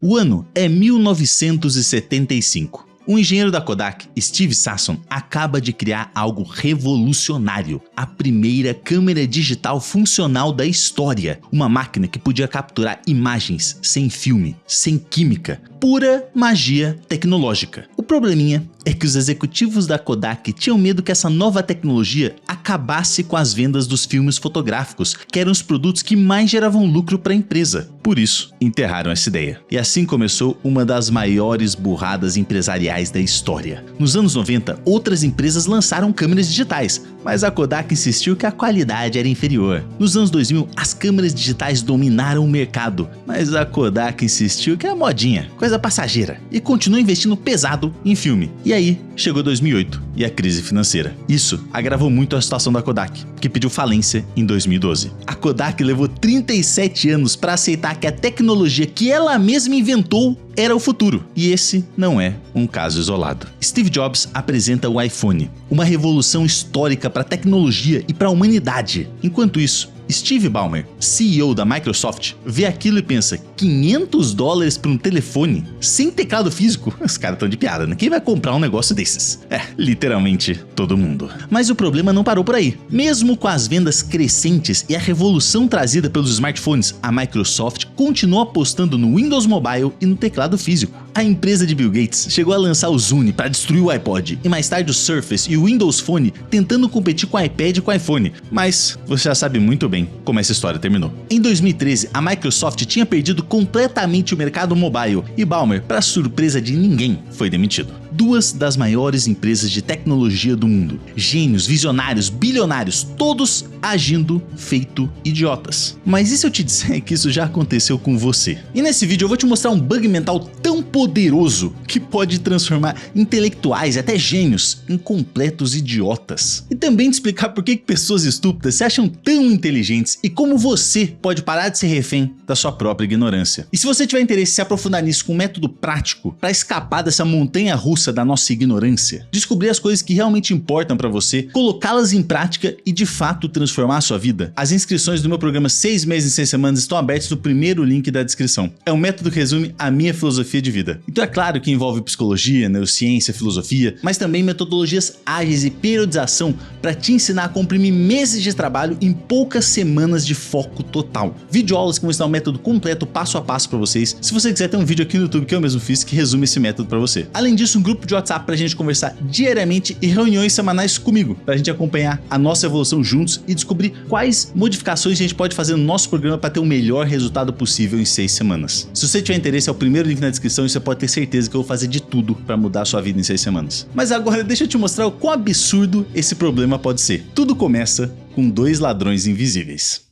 O ano é 1975. O engenheiro da Kodak, Steve Sasson, acaba de criar algo revolucionário: a primeira câmera digital funcional da história. Uma máquina que podia capturar imagens sem filme, sem química, pura magia tecnológica. O probleminha é que os executivos da Kodak tinham medo que essa nova tecnologia acabasse com as vendas dos filmes fotográficos, que eram os produtos que mais geravam lucro para a empresa. Por isso, enterraram essa ideia. E assim começou uma das maiores burradas empresariais da história. Nos anos 90, outras empresas lançaram câmeras digitais, mas a Kodak insistiu que a qualidade era inferior. Nos anos 2000, as câmeras digitais dominaram o mercado, mas a Kodak insistiu que é modinha, coisa passageira, e continuou investindo pesado em filme. E aí, chegou 2008 e a crise financeira. Isso agravou muito a situação da Kodak, que pediu falência em 2012. A Kodak levou 37 anos para aceitar que a tecnologia que ela mesma inventou era o futuro. E esse não é um caso isolado. Steve Jobs apresenta o iPhone, uma revolução histórica para a tecnologia e para a humanidade. Enquanto isso, Steve Ballmer, CEO da Microsoft, vê aquilo e pensa: $500 para um telefone sem teclado físico? Os caras estão de piada, né? Quem vai comprar um negócio desses? Literalmente todo mundo. Mas o problema não parou por aí. Mesmo com as vendas crescentes e a revolução trazida pelos smartphones, a Microsoft continuou apostando no Windows Mobile e no teclado físico. A empresa de Bill Gates chegou a lançar o Zune para destruir o iPod, e mais tarde o Surface e o Windows Phone tentando competir com o iPad e com o iPhone. Mas você já sabe muito bem como essa história terminou. Em 2013, a Microsoft tinha perdido completamente o mercado mobile e Ballmer, para surpresa de ninguém, foi demitido. Duas das maiores empresas de tecnologia do mundo, gênios, visionários, bilionários, todos agindo feito idiotas. Mas e se eu te disser que isso já aconteceu com você? E nesse vídeo eu vou te mostrar um bug mental tão poderoso que pode transformar intelectuais e até gênios em completos idiotas. E também te explicar por que pessoas estúpidas se acham tão inteligentes e como você pode parar de ser refém da sua própria ignorância. E se você tiver interesse em se aprofundar nisso com um método prático para escapar dessa montanha russa da nossa ignorância, descobrir as coisas que realmente importam para você, colocá-las em prática e de fato transformar a sua vida, as inscrições do meu programa 6 meses em 6 semanas estão abertas no primeiro link da descrição. É um método que resume a minha filosofia de vida. Então é claro que envolve psicologia, neurociência, filosofia, mas também metodologias ágeis e periodização para te ensinar a comprimir meses de trabalho em poucas semanas de foco total. Videoaulas que vão ensinar o método completo, passo a passo para vocês. Se você quiser, tem um vídeo aqui no YouTube que eu mesmo fiz que resume esse método para você. Além disso, um grupo de WhatsApp pra gente conversar diariamente e reuniões semanais comigo, pra gente acompanhar a nossa evolução juntos e descobrir quais modificações a gente pode fazer no nosso programa para ter o melhor resultado possível em 6 semanas. Se você tiver interesse, é o primeiro link na descrição e você pode ter certeza que eu vou fazer de tudo para mudar a sua vida em 6 semanas. Mas agora deixa eu te mostrar o quão absurdo esse problema pode ser. Tudo começa com 2 ladrões invisíveis.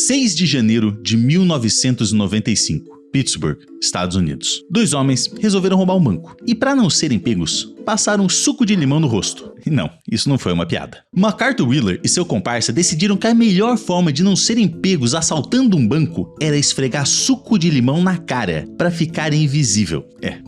6 de janeiro de 1995, Pittsburgh, Estados Unidos. 2 homens resolveram roubar um banco e, para não serem pegos, passaram suco de limão no rosto. E não, isso não foi uma piada. MacArthur Wheeler e seu comparsa decidiram que a melhor forma de não serem pegos assaltando um banco era esfregar suco de limão na cara para ficar invisível.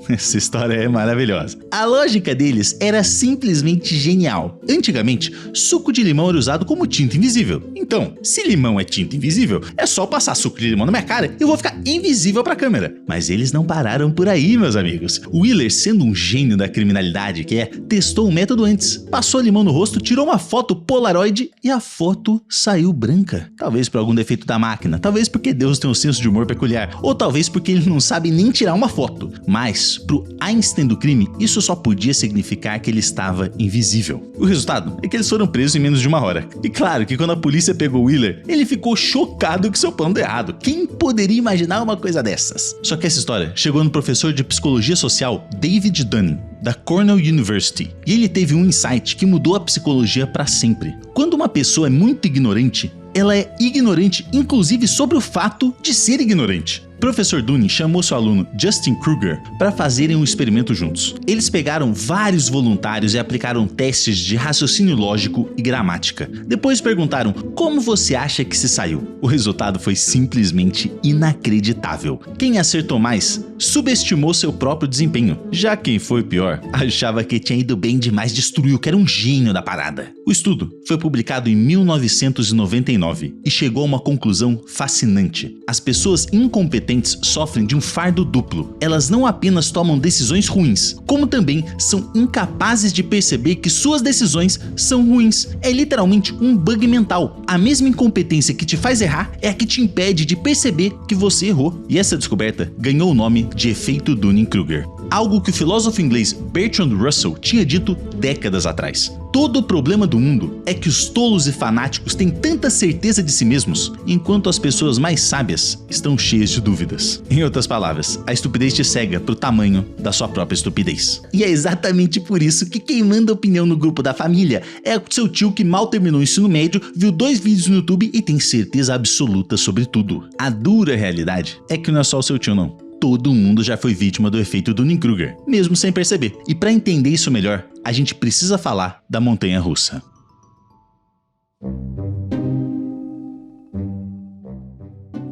Essa história é maravilhosa. A lógica deles era simplesmente genial. Antigamente, suco de limão era usado como tinta invisível. Então, se limão é tinta invisível, é só passar suco de limão na minha cara e eu vou ficar invisível para a câmera. Mas eles não pararam por aí, meus amigos. Wheeler, sendo um gênio da criminalidade que é, testou o método antes. Passou limão no rosto, tirou uma foto Polaroid e a foto saiu branca. Talvez por algum defeito da máquina, talvez porque Deus tem um senso de humor peculiar, ou talvez porque ele não sabe nem tirar uma foto. Mas, pro Einstein do crime, isso só podia significar que ele estava invisível. O resultado é que eles foram presos em menos de 1 hora. E claro que quando a polícia pegou Wheeler, ele ficou chocado que seu plano deu errado. Quem poderia imaginar uma coisa dessas? Só que essa história chegou no professor de psicologia social David Dunning, da Cornell University, e ele teve um insight que mudou a psicologia para sempre. Quando uma pessoa é muito ignorante, ela é ignorante inclusive sobre o fato de ser ignorante. Professor Dunning chamou seu aluno Justin Kruger para fazerem um experimento juntos. Eles pegaram vários voluntários e aplicaram testes de raciocínio lógico e gramática. Depois perguntaram: como você acha que se saiu? O resultado foi simplesmente inacreditável. Quem acertou mais subestimou seu próprio desempenho. Já quem foi pior achava que tinha ido bem demais, destruiu, que era um gênio da parada. O estudo foi publicado em 1999 e chegou a uma conclusão fascinante. As pessoas incompetentes sofrem de um fardo duplo. Elas não apenas tomam decisões ruins, como também são incapazes de perceber que suas decisões são ruins. É literalmente um bug mental. A mesma incompetência que te faz errar é a que te impede de perceber que você errou. E essa descoberta ganhou o nome de efeito Dunning-Kruger. Algo que o filósofo inglês Bertrand Russell tinha dito décadas atrás. Todo o problema do mundo é que os tolos e fanáticos têm tanta certeza de si mesmos, enquanto as pessoas mais sábias estão cheias de dúvidas. Em outras palavras, a estupidez te cega pro tamanho da sua própria estupidez. E é exatamente por isso que quem manda opinião no grupo da família é o seu tio que mal terminou o ensino médio, viu 2 vídeos no YouTube e tem certeza absoluta sobre tudo. A dura realidade é que não é só o seu tio não. Todo mundo já foi vítima do efeito Dunning-Kruger, mesmo sem perceber. E para entender isso melhor, a gente precisa falar da montanha-russa.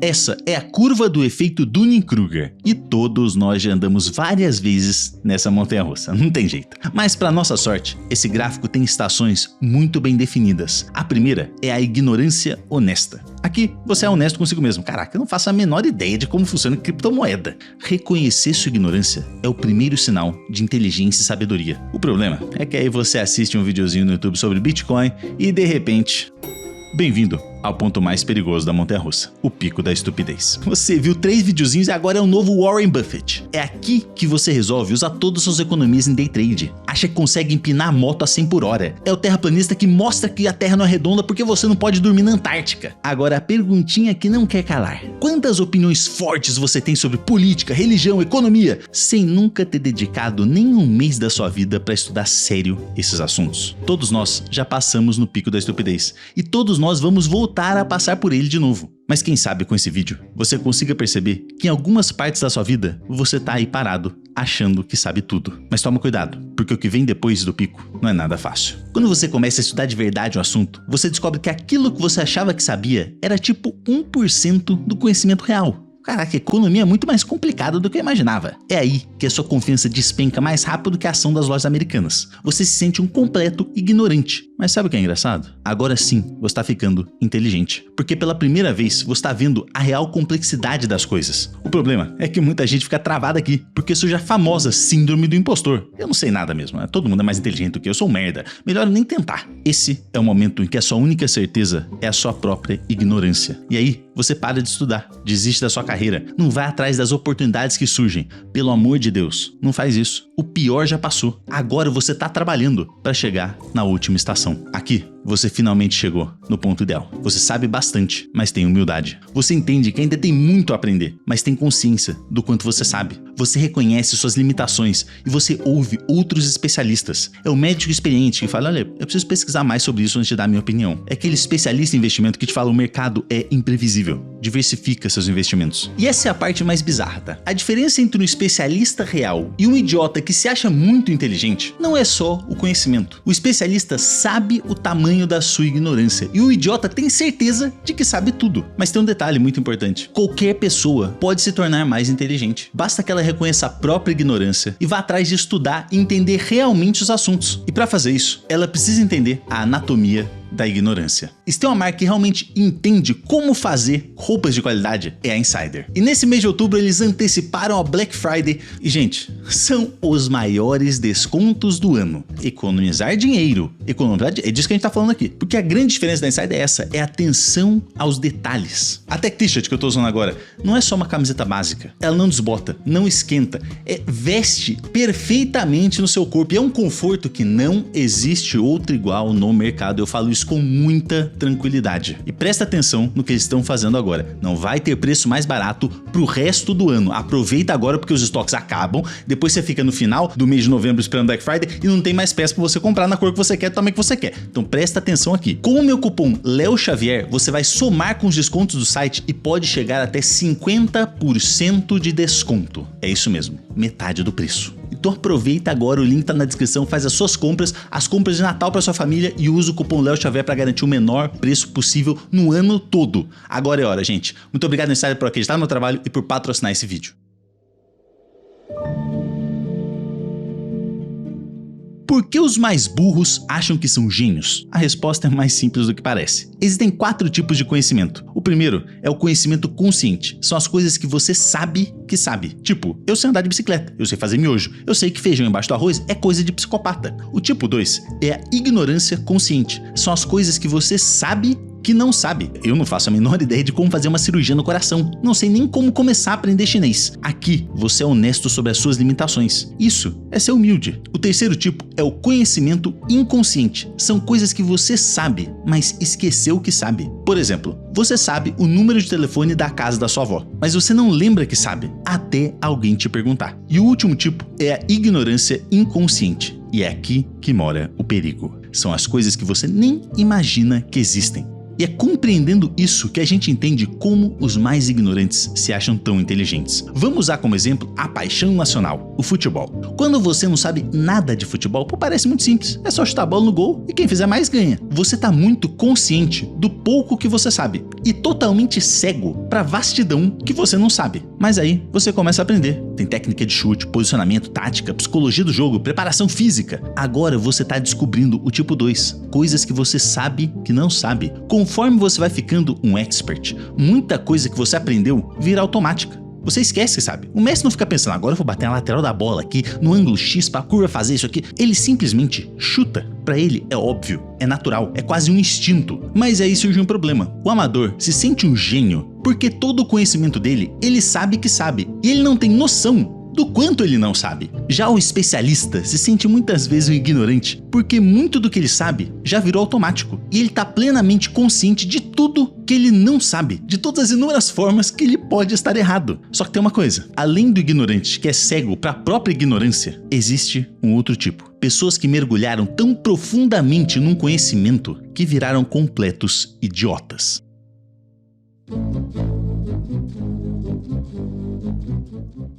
Essa é a curva do efeito Dunning-Kruger e todos nós já andamos várias vezes nessa montanha-russa, não tem jeito. Mas para nossa sorte, esse gráfico tem estações muito bem definidas. A primeira é a ignorância honesta. Aqui você é honesto consigo mesmo. Caraca, eu não faço a menor ideia de como funciona a criptomoeda. Reconhecer sua ignorância é o primeiro sinal de inteligência e sabedoria. O problema é que aí você assiste um videozinho no YouTube sobre Bitcoin e de repente... Bem-vindo ao ponto mais perigoso da montanha-russa, o pico da estupidez. Você viu 3 videozinhos e agora é o novo Warren Buffett. É aqui que você resolve usar todas as suas economias em day trade. Acha que consegue empinar a moto a 100 por hora. É o terraplanista que mostra que a Terra não é redonda porque você não pode dormir na Antártica. Agora a perguntinha que não quer calar. Quantas opiniões fortes você tem sobre política, religião, economia, sem nunca ter dedicado nem um mês da sua vida para estudar sério esses assuntos? Todos nós já passamos no pico da estupidez e todos nós vamos voltar a passar por ele de novo. Mas quem sabe com esse vídeo você consiga perceber que em algumas partes da sua vida você tá aí parado, achando que sabe tudo. Mas toma cuidado, porque o que vem depois do pico não é nada fácil. Quando você começa a estudar de verdade um assunto, você descobre que aquilo que você achava que sabia era tipo 1% do conhecimento real. Caraca, a economia é muito mais complicada do que eu imaginava. É aí que a sua confiança despenca mais rápido que a ação das lojas americanas. Você se sente um completo ignorante. Mas sabe o que é engraçado? Agora sim, você está ficando inteligente. Porque pela primeira vez, você está vendo a real complexidade das coisas. O problema é que muita gente fica travada aqui, porque surge a famosa síndrome do impostor. Eu não sei nada mesmo, né? Todo mundo é mais inteligente do que eu, sou um merda. Melhor nem tentar. Esse é o momento em que a sua única certeza é a sua própria ignorância. E aí, você para de estudar, desiste da sua carreira, não vai atrás das oportunidades que surgem. Pelo amor de Deus, não faz isso. O pior já passou. Agora você está trabalhando para chegar na última estação. Aqui, você finalmente chegou no ponto ideal. Você sabe bastante, mas tem humildade. Você entende que ainda tem muito a aprender, mas tem consciência do quanto você sabe. Você reconhece suas limitações e você ouve outros especialistas. É o médico experiente que fala: olha, eu preciso pesquisar mais sobre isso antes de dar minha opinião. É aquele especialista em investimento que te fala: o mercado é imprevisível. Diversifica seus investimentos. E essa é a parte mais bizarra, tá? A diferença entre um especialista real e um idiota que se acha muito inteligente não é só o conhecimento. O especialista sabe o tamanho da sua ignorância e o idiota tem certeza de que sabe tudo. Mas tem um detalhe muito importante: qualquer pessoa pode se tornar mais inteligente. Basta que ela reconheça a própria ignorância e vá atrás de estudar e entender realmente os assuntos. E para fazer isso, ela precisa entender a anatomia da ignorância. E se tem uma marca que realmente entende como fazer roupas de qualidade, é a Insider. E nesse mês de outubro eles anteciparam a Black Friday e, gente, são os maiores descontos do ano. Economizar dinheiro. É disso que a gente tá falando aqui. Porque a grande diferença da Insider é essa, é a atenção aos detalhes. A Tech T-shirt que eu tô usando agora não é só uma camiseta básica. Ela não desbota, não esquenta, veste perfeitamente no seu corpo e é um conforto que não existe outro igual no mercado. Eu falo isso mas com muita tranquilidade. E presta atenção no que eles estão fazendo agora. Não vai ter preço mais barato pro resto do ano. Aproveita agora porque os estoques acabam, depois você fica no final do mês de novembro esperando Black Friday e não tem mais peça para você comprar na cor que você quer, do tamanho que você quer. Então presta atenção aqui. Com o meu cupom Léo Xavier, você vai somar com os descontos do site e pode chegar até 50% de desconto. É isso mesmo, metade do preço. Então aproveita agora, o link tá na descrição, faz as suas compras, as compras de Natal para sua família e usa o cupom Léo Xavier para garantir o menor preço possível no ano todo. Agora é hora, gente. Muito obrigado, Insider, por acreditar no meu trabalho e por patrocinar esse vídeo. Por que os mais burros acham que são gênios? A resposta é mais simples do que parece. Existem 4 tipos de conhecimento. O primeiro é o conhecimento consciente. São as coisas que você sabe que sabe. Tipo, eu sei andar de bicicleta, eu sei fazer miojo, eu sei que feijão embaixo do arroz é coisa de psicopata. O tipo 2 é a ignorância consciente. São as coisas que você sabe que não sabe. Eu não faço a menor ideia de como fazer uma cirurgia no coração. Não sei nem como começar a aprender chinês. Aqui, você é honesto sobre as suas limitações. Isso é ser humilde. O terceiro tipo é o conhecimento inconsciente. São coisas que você sabe, mas esqueceu que sabe. Por exemplo, você sabe o número de telefone da casa da sua avó, mas você não lembra que sabe, até alguém te perguntar. E o último tipo é a ignorância inconsciente. E é aqui que mora o perigo. São as coisas que você nem imagina que existem. E é compreendendo isso que a gente entende como os mais ignorantes se acham tão inteligentes. Vamos usar como exemplo a paixão nacional, o futebol. Quando você não sabe nada de futebol, parece muito simples. É só chutar a bola no gol e quem fizer mais ganha. Você está muito consciente do pouco que você sabe e totalmente cego para a vastidão que você não sabe. Mas aí você começa a aprender. Tem técnica de chute, posicionamento, tática, psicologia do jogo, preparação física. Agora você está descobrindo o tipo 2, coisas que você sabe que não sabe. Conforme você vai ficando um expert, muita coisa que você aprendeu vira automática. Você esquece, sabe? O Messi não fica pensando, agora eu vou bater na lateral da bola aqui, no ângulo X para a curva fazer isso aqui. Ele simplesmente chuta. Para ele é óbvio, é natural, é quase um instinto. Mas aí surge um problema. O amador se sente um gênio porque todo o conhecimento dele, ele sabe que sabe. E ele não tem noção do quanto ele não sabe. Já o especialista se sente muitas vezes um ignorante, porque muito do que ele sabe já virou automático, e ele está plenamente consciente de tudo que ele não sabe, de todas as inúmeras formas que ele pode estar errado. Só que tem uma coisa, além do ignorante que é cego para a própria ignorância, existe um outro tipo. Pessoas que mergulharam tão profundamente num conhecimento que viraram completos idiotas.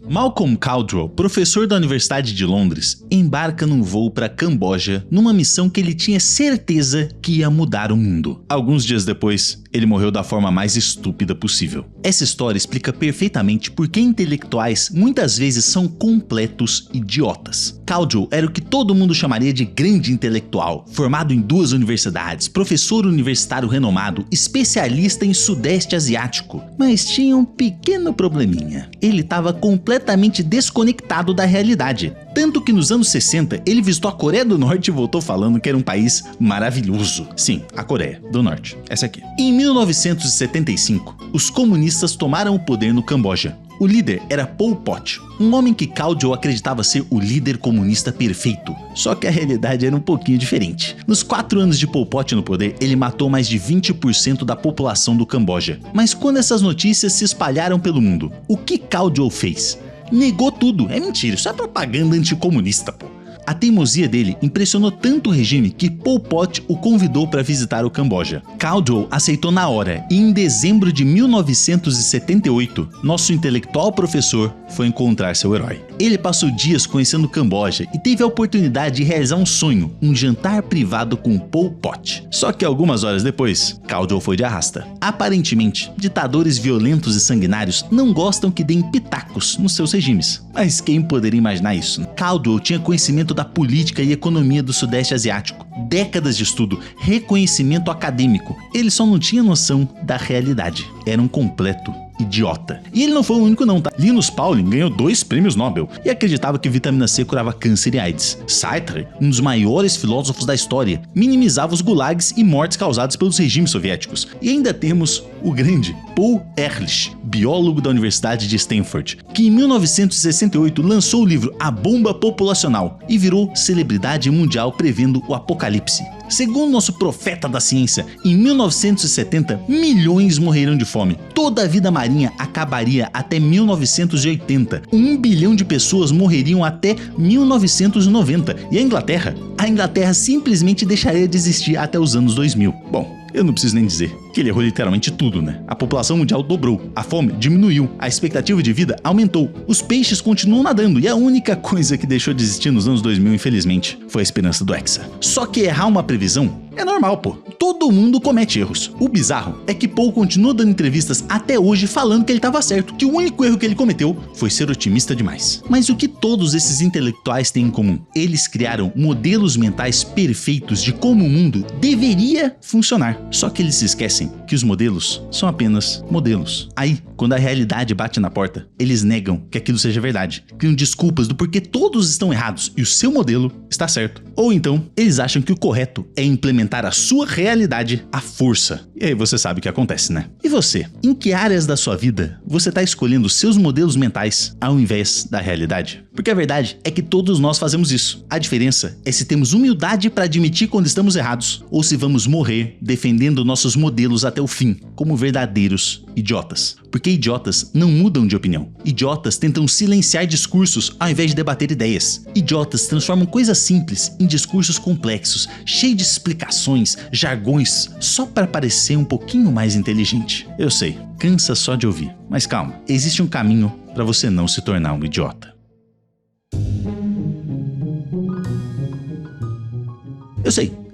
Malcolm Gladwell, professor da Universidade de Londres, embarca num voo para Camboja numa missão que ele tinha certeza que ia mudar o mundo. Alguns dias depois, ele morreu da forma mais estúpida possível. Essa história explica perfeitamente por que intelectuais muitas vezes são completos idiotas. Gladwell era o que todo mundo chamaria de grande intelectual, formado em 2 universidades, professor universitário renomado, especialista em Sudeste Asiático. Mas tinha um pequeno probleminha. Ele estava completamente desconectado da realidade. Tanto que nos anos 60 ele visitou a Coreia do Norte e voltou falando que era um país maravilhoso. Sim, a Coreia do Norte, essa aqui. Em 1975, os comunistas tomaram o poder no Camboja. O líder era Pol Pot, um homem que Gladwell acreditava ser o líder comunista perfeito. Só que a realidade era um pouquinho diferente. Nos 4 anos de Pol Pot no poder, ele matou mais de 20% da população do Camboja. Mas quando essas notícias se espalharam pelo mundo, o que Gladwell fez? Negou tudo. É mentira, isso é propaganda anticomunista, pô. A teimosia dele impressionou tanto o regime que Pol Pot o convidou para visitar o Camboja. Gladwell aceitou na hora e em dezembro de 1978, nosso intelectual professor foi encontrar seu herói. Ele passou dias conhecendo o Camboja e teve a oportunidade de realizar um sonho, um jantar privado com Pol Pot. Só que algumas horas depois, Gladwell foi de arrasta. Aparentemente, ditadores violentos e sanguinários não gostam que deem pitacos nos seus regimes. Mas quem poderia imaginar isso? Gladwell tinha conhecimento da política e economia do Sudeste Asiático, décadas de estudo, reconhecimento acadêmico. Ele só não tinha noção da realidade. Era um completo idiota. E ele não foi o único não, tá? Linus Pauling ganhou 2 prêmios Nobel e acreditava que vitamina C curava câncer e AIDS. Sartre, um dos maiores filósofos da história, minimizava os gulags e mortes causadas pelos regimes soviéticos. E ainda temos o grande Paul Ehrlich, biólogo da Universidade de Stanford, que em 1968 lançou o livro A Bomba Populacional e virou celebridade mundial prevendo o apocalipse. Segundo nosso profeta da ciência, em 1970, milhões morreriam de fome. Toda a vida marinha acabaria até 1980. 1 bilhão de pessoas morreriam até 1990. E a Inglaterra? A Inglaterra simplesmente deixaria de existir até os anos 2000. Bom, eu não preciso nem dizer que ele errou literalmente tudo, né? A população mundial dobrou, a fome diminuiu, a expectativa de vida aumentou, os peixes continuam nadando e a única coisa que deixou de existir nos anos 2000, infelizmente, foi a esperança do Hexa. Só que errar uma previsão é normal, pô. Todo mundo comete erros. O bizarro é que Paul continua dando entrevistas até hoje falando que ele estava certo, que o único erro que ele cometeu foi ser otimista demais. Mas o que todos esses intelectuais têm em comum? Eles criaram modelos mentais perfeitos de como o mundo deveria funcionar. Só que eles se esquecem que os modelos são apenas modelos. Aí, quando a realidade bate na porta, eles negam que aquilo seja verdade, criam desculpas do porquê todos estão errados e o seu modelo está certo. Ou então, eles acham que o correto é implementar a sua realidade à força. E aí você sabe o que acontece, né? E você? Em que áreas da sua vida você está escolhendo seus modelos mentais ao invés da realidade? Porque a verdade é que todos nós fazemos isso. A diferença é se temos humildade para admitir quando estamos errados ou se vamos morrer defendendo nossos modelos até o fim, como verdadeiros idiotas. Porque idiotas não mudam de opinião. Idiotas tentam silenciar discursos ao invés de debater ideias. Idiotas transformam coisas simples em discursos complexos, cheios de explicações, jargões, só para parecer um pouquinho mais inteligente. Eu sei, cansa só de ouvir, mas calma, existe um caminho para você não se tornar um idiota. Eu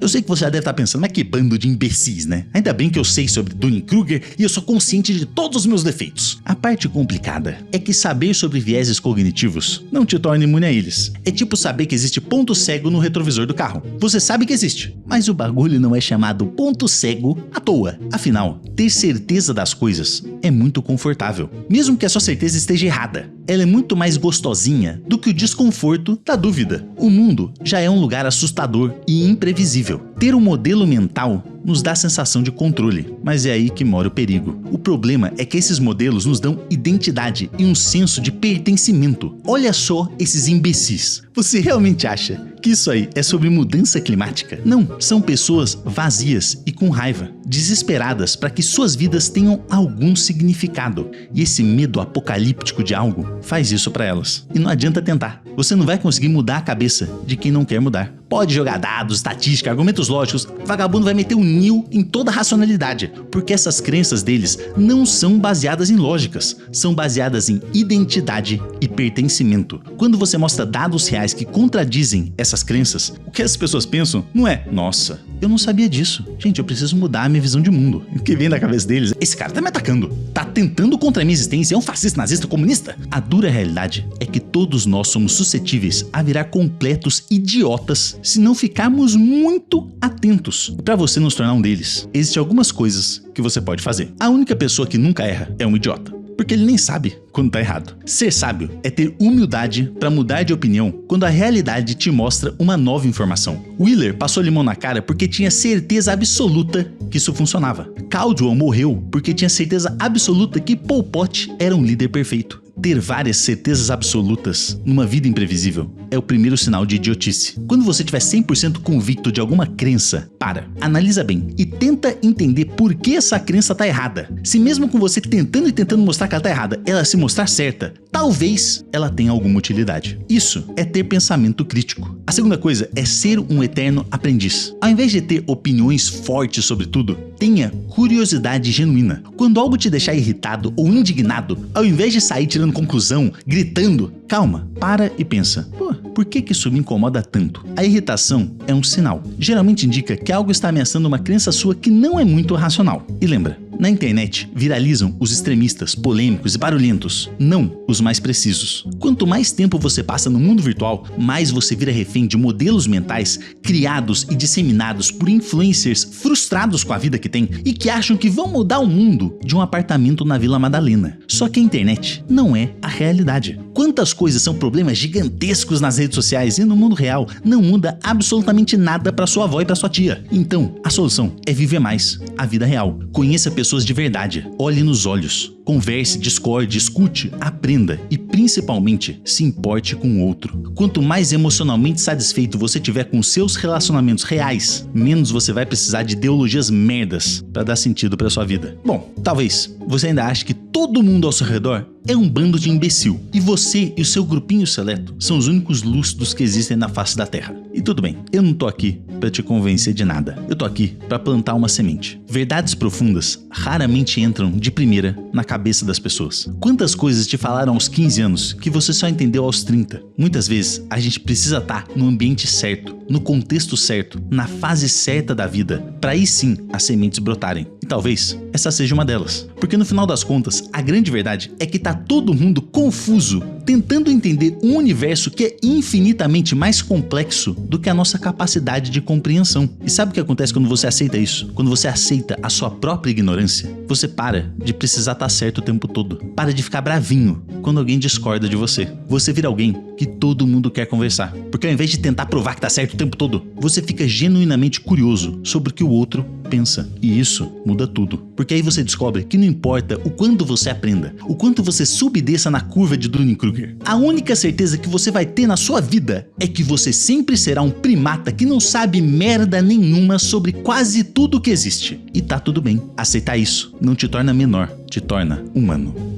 sei que você já deve estar pensando, mas que bando de imbecis, né? Ainda bem que eu sei sobre Dunning-Kruger e eu sou consciente de todos os meus defeitos. A parte complicada é que saber sobre vieses cognitivos não te torna imune a eles. É tipo saber que existe ponto cego no retrovisor do carro. Você sabe que existe, mas o bagulho não é chamado ponto cego à toa. Afinal, ter certeza das coisas é muito confortável. Mesmo que a sua certeza esteja errada, ela é muito mais gostosinha do que o desconforto da dúvida. O mundo já é um lugar assustador e imprevisível. Ter um modelo mental nos dá a sensação de controle, mas é aí que mora o perigo. O problema é que esses modelos nos dão identidade e um senso de pertencimento. Olha só esses imbecis. Você realmente acha que isso aí é sobre mudança climática? Não, são pessoas vazias e com raiva, desesperadas para que suas vidas tenham algum significado. E esse medo apocalíptico de algo faz isso para elas. E não adianta tentar. Você não vai conseguir mudar a cabeça de quem não quer mudar. Pode jogar dados, estatística, argumentos lógicos, vagabundo vai meter um nil em toda a racionalidade, porque essas crenças deles não são baseadas em lógicas, são baseadas em identidade e pertencimento. Quando você mostra dados reais que contradizem essas crenças, o que as pessoas pensam não é, nossa, eu não sabia disso. Gente, eu preciso mudar a minha visão de mundo. O que vem da cabeça deles, esse cara tá me atacando, tá tentando contra a minha existência, é um fascista, nazista, comunista. A dura realidade é que todos nós somos suscetíveis a virar completos idiotas se não ficarmos muito atentos. Para você não se tornar um deles, existem algumas coisas que você pode fazer. A única pessoa que nunca erra é um idiota, porque ele nem sabe quando tá errado. Ser sábio é ter humildade para mudar de opinião quando a realidade te mostra uma nova informação. Wheeler passou limão na cara porque tinha certeza absoluta que isso funcionava. Caldwell morreu porque tinha certeza absoluta que Pol Pot era um líder perfeito. Ter várias certezas absolutas numa vida imprevisível é o primeiro sinal de idiotice. Quando você estiver 100% convicto de alguma crença, analisa bem e tenta entender por que essa crença tá errada. Se mesmo com você tentando mostrar que ela tá errada, ela se mostrar certa, talvez ela tenha alguma utilidade. Isso é ter pensamento crítico. A segunda coisa é ser um eterno aprendiz. Ao invés de ter opiniões fortes sobre tudo, tenha curiosidade genuína. Quando algo te deixar irritado ou indignado, ao invés de sair tirando conclusão, gritando, calma, para e pensa, por que isso me incomoda tanto? A irritação é um sinal. Geralmente indica que algo está ameaçando uma crença sua que não é muito racional. E lembra, na internet viralizam os extremistas, polêmicos e barulhentos, não os mais precisos. Quanto mais tempo você passa no mundo virtual, mais você vira refém de modelos mentais criados e disseminados por influencers frustrados com a vida que têm e que acham que vão mudar o mundo de um apartamento na Vila Madalena. Só que a internet não é a realidade. Quantas coisas são problemas gigantescos nas redes sociais e no mundo real não muda absolutamente nada para sua avó e para sua tia. Então, a solução é viver mais a vida real. Conheça pessoas de verdade, olhe nos olhos, converse, discorde, escute, aprenda e principalmente se importe com o outro. Quanto mais emocionalmente satisfeito você tiver com seus relacionamentos reais, menos você vai precisar de ideologias merdas para dar sentido para sua vida. Bom, talvez você ainda ache que todo mundo ao seu redor é um bando de imbecil e você e o seu grupinho seleto são os únicos lúcidos que existem na face da Terra. E tudo bem, eu não tô aqui para te convencer de nada. Eu tô aqui para plantar uma semente. Verdades profundas raramente entram de primeira na cabeça das pessoas. Quantas coisas te falaram aos 15 anos que você só entendeu aos 30? Muitas vezes a gente precisa estar no ambiente certo, no contexto certo, na fase certa da vida, para aí sim as sementes brotarem. E talvez essa seja uma delas. Porque no final das contas, a grande verdade é que tá todo mundo confuso, tentando entender um universo que é infinitamente mais complexo do que a nossa capacidade de compreensão. E sabe o que acontece quando você aceita isso? Quando você aceita a sua própria ignorância, você para de precisar estar certo o tempo todo. Para de ficar bravinho quando alguém discorda de você. Você vira alguém que todo mundo quer conversar. Porque ao invés de tentar provar que tá certo o tempo todo, você fica genuinamente curioso sobre o que o outro pensa. E isso muda tudo. Porque aí você descobre que não importa o quanto você aprenda, o quanto você suba e desça na curva de Dunning-Kruger, a única certeza que você vai ter na sua vida é que você sempre será um primata que não sabe merda nenhuma sobre quase tudo que existe. E tá tudo bem. Aceitar isso não te torna menor, te torna humano.